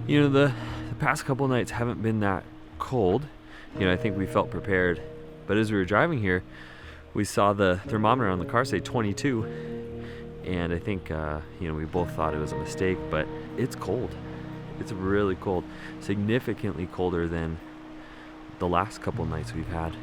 You know, the past couple nights haven't been that cold. You know, I think we felt prepared. But as we were driving here, we saw the thermometer on the car say 22. And I think, you know, we both thought it was a mistake, but it's cold. It's really cold. Significantly colder than the last couple nights we've had.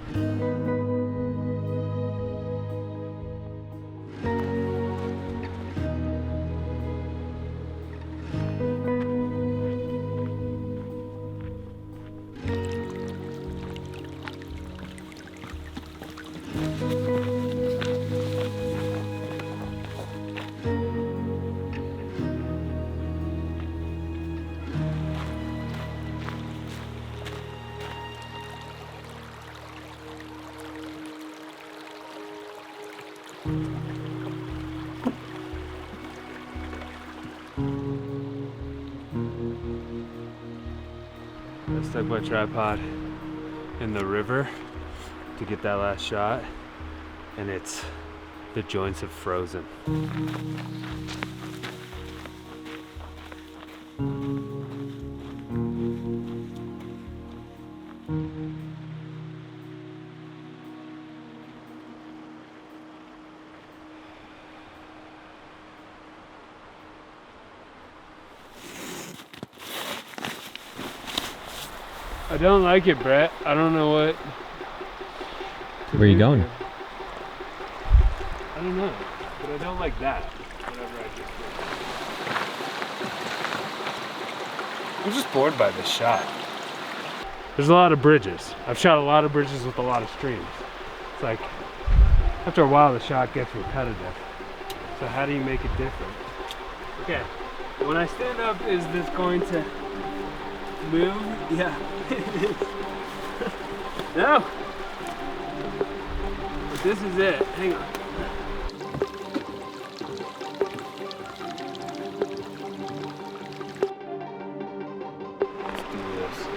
I stuck my tripod in the river to get that last shot, and the joints have frozen. I don't like it, Brett. I don't know what. Where are you going? I don't know, but I don't like that. Whatever I just did. I'm just bored by this shot. There's a lot of bridges. I've shot a lot of bridges with a lot of streams. It's like, after a while the shot gets repetitive. So how do you make it different? Okay, when I stand up, is this going to move? Yeah, it is. No! But this is it. Hang on. Let's do this.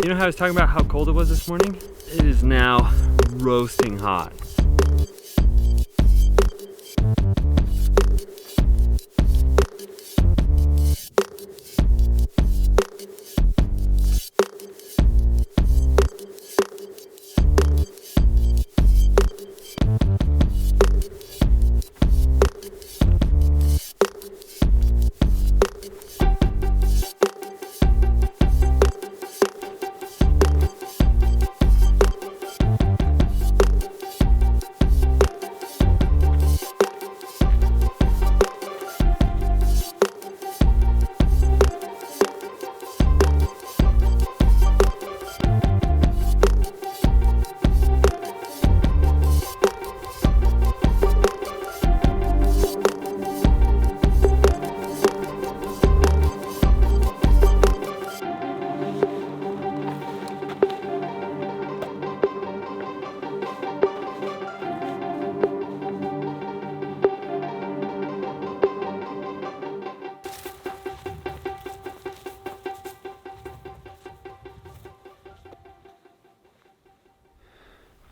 You know how I was talking about how cold it was this morning? It is now roasting hot.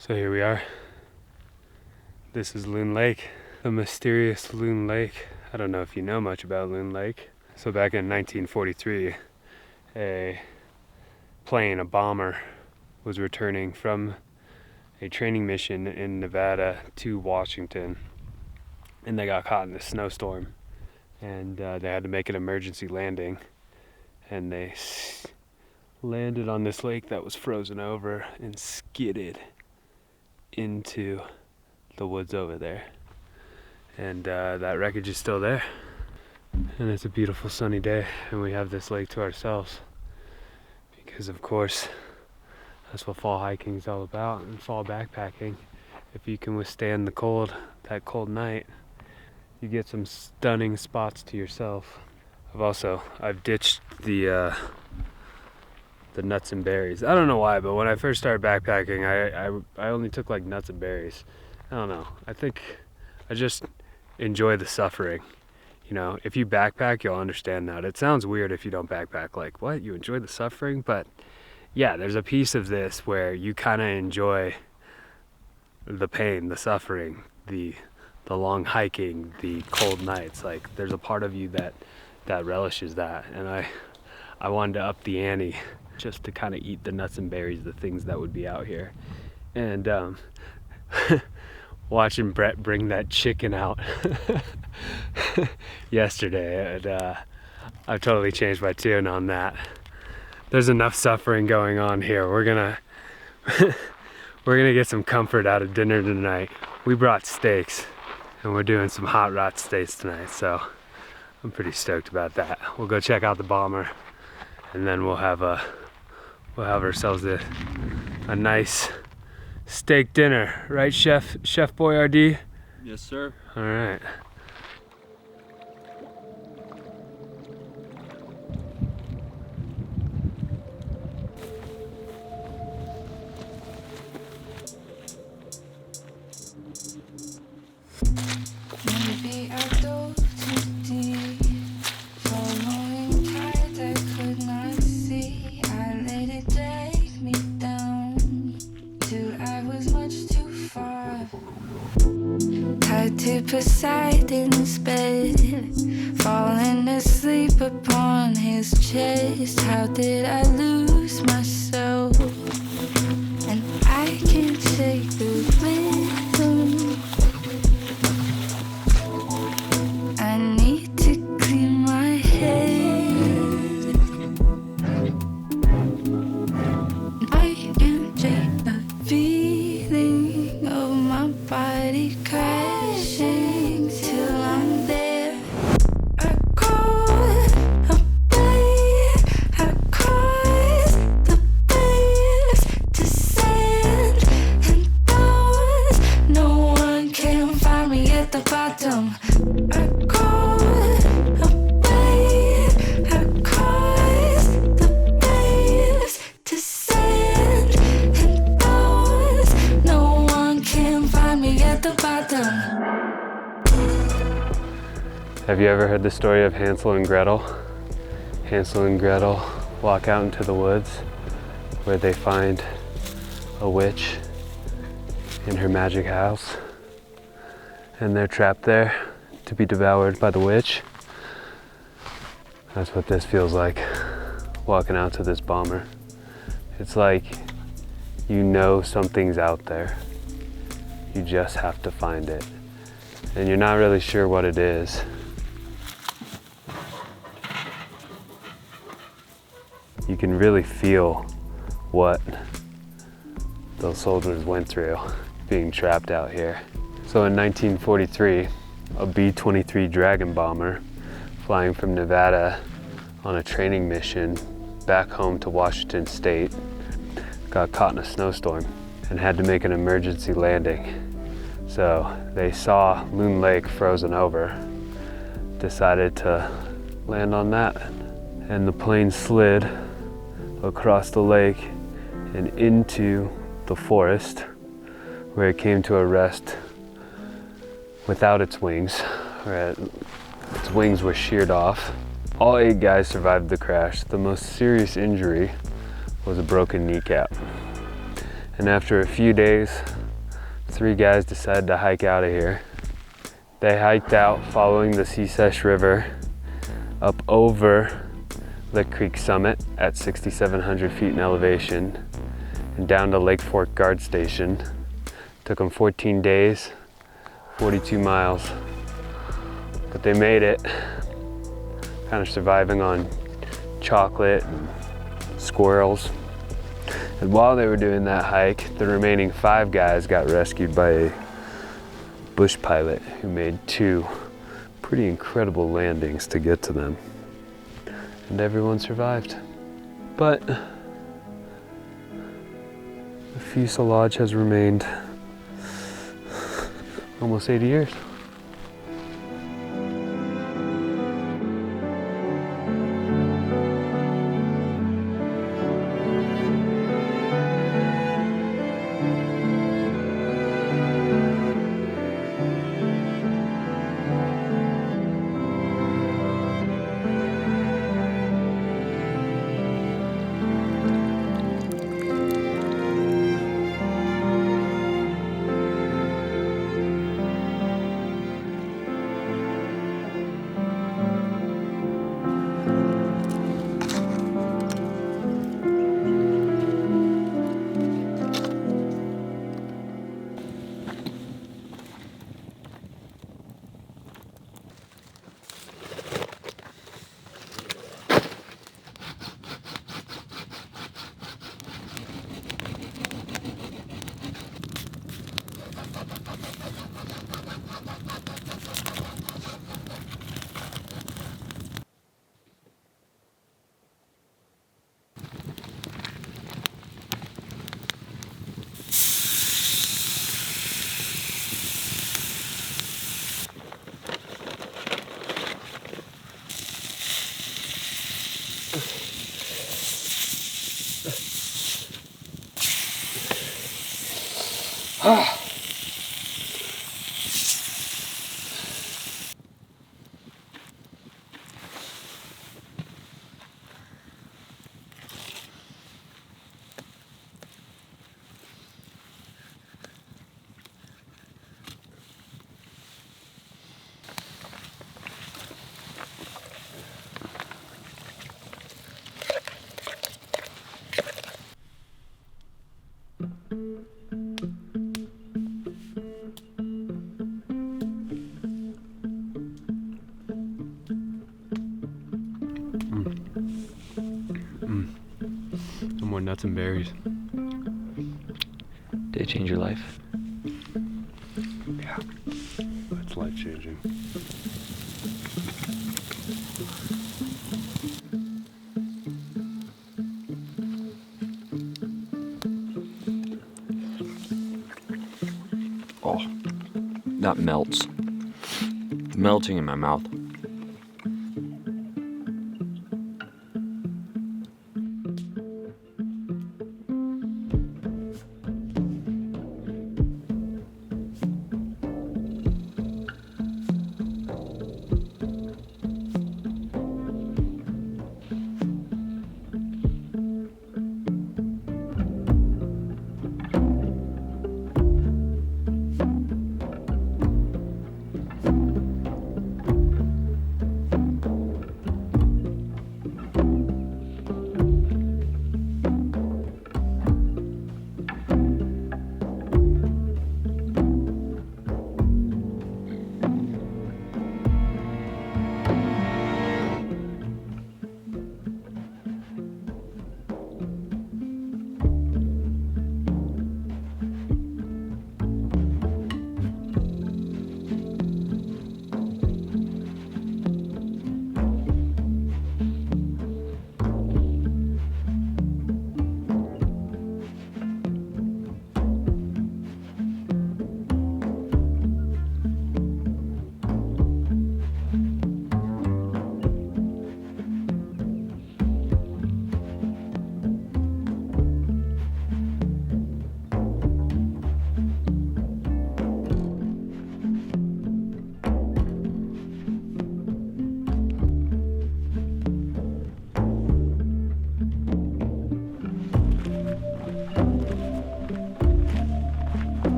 So here we are. This is Loon Lake, the mysterious Loon Lake I don't know if you know much about Loon Lake. So back in 1943, a plane, a bomber, was returning from a training mission in Nevada to Washington, and they got caught in a snowstorm, and they had to make an emergency landing, and they landed on this lake that was frozen over and skidded into the woods over there. And that wreckage is still there, and it's a beautiful sunny day, and we have this lake to ourselves because, of course, that's what fall hiking is all about, and fall backpacking. If you can withstand the cold, that cold night, you get some stunning spots to yourself. I've ditched the nuts and berries. I don't know why, but when I first started backpacking, I only took like nuts and berries. I don't know. I think I just enjoy the suffering. You know, if you backpack, you'll understand that. It sounds weird if you don't backpack, like, what, you enjoy the suffering? But yeah, there's a piece of this where you kind of enjoy the pain, the suffering, the long hiking, the cold nights. Like, there's a part of you that relishes that, and I wanted to up the ante just to kind of eat the nuts and berries, the things that would be out here. And watching Brett bring that chicken out yesterday, and I've totally changed my tune on that. There's enough suffering going on here. We're gonna get some comfort out of dinner tonight. We brought steaks, and we're doing some hot rod steaks tonight, so I'm pretty stoked about that. We'll go check out the bomber, and then we'll have ourselves a nice steak dinner, right, Chef Boyardee? Yes, sir. All right. Maybe I dove too deep, following tides I could not see. I let it drag me down till I was much too far. Tied to Poseidon's bed, falling asleep upon his chest. How did I lose myself? And I can't shake the rhythm. I need to clear my head. I can't shake the feeling of my body crashing till I'm there. I caught a wave, I caused the waves to sand and those. No one can find me at the bottom. I caught a wave, I caused the waves to sand and those. No one can find me at the bottom. Have you ever heard the story of Hansel and Gretel? Hansel and Gretel walk out into the woods where they find a witch in her magic house, and they're trapped there to be devoured by the witch. That's what this feels like, walking out to this bomber. It's like you know something's out there. You just have to find it. And you're not really sure what it is. You can really feel what those soldiers went through being trapped out here. So in 1943, a B-23 Dragon bomber flying from Nevada on a training mission back home to Washington State got caught in a snowstorm and had to make an emergency landing. So they saw Loon Lake frozen over, decided to land on that. And the plane slid across the lake and into the forest, where it came to a rest without its wings. Its wings were sheared off. All 8 guys survived the crash. The most serious injury was a broken kneecap. And after a few days, 3 guys decided to hike out of here They hiked out following the Secesh River up over Lick Creek summit at 6,700 feet in elevation and down to Lake Fork Guard Station. Took them 14 days, 42 miles, but they made it, kind of surviving on chocolate and squirrels. And while they were doing that hike, the remaining 5 guys got rescued by a bush pilot who made 2 pretty incredible landings to get to them. And everyone survived. But the fuselage has remained almost 80 years. No more nuts and berries. Did it change your life? Yeah, it's life-changing. Oh, that melts. Melting in my mouth.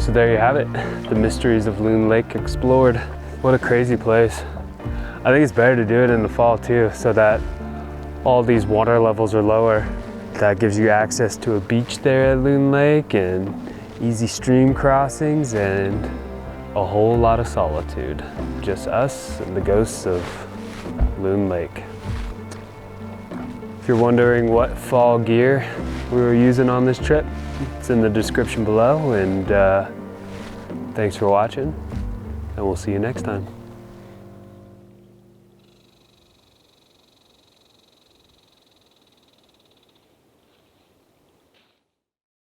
So there you have it, the mysteries of Loon Lake explored. What a crazy place. I think it's better to do it in the fall too, so that all these water levels are lower. That gives you access to a beach there at Loon Lake and easy stream crossings and a whole lot of solitude. Just us and the ghosts of Loon Lake. If you're wondering what fall gear we were using on this trip, it's in the description below, and thanks for watching, and we'll see you next time.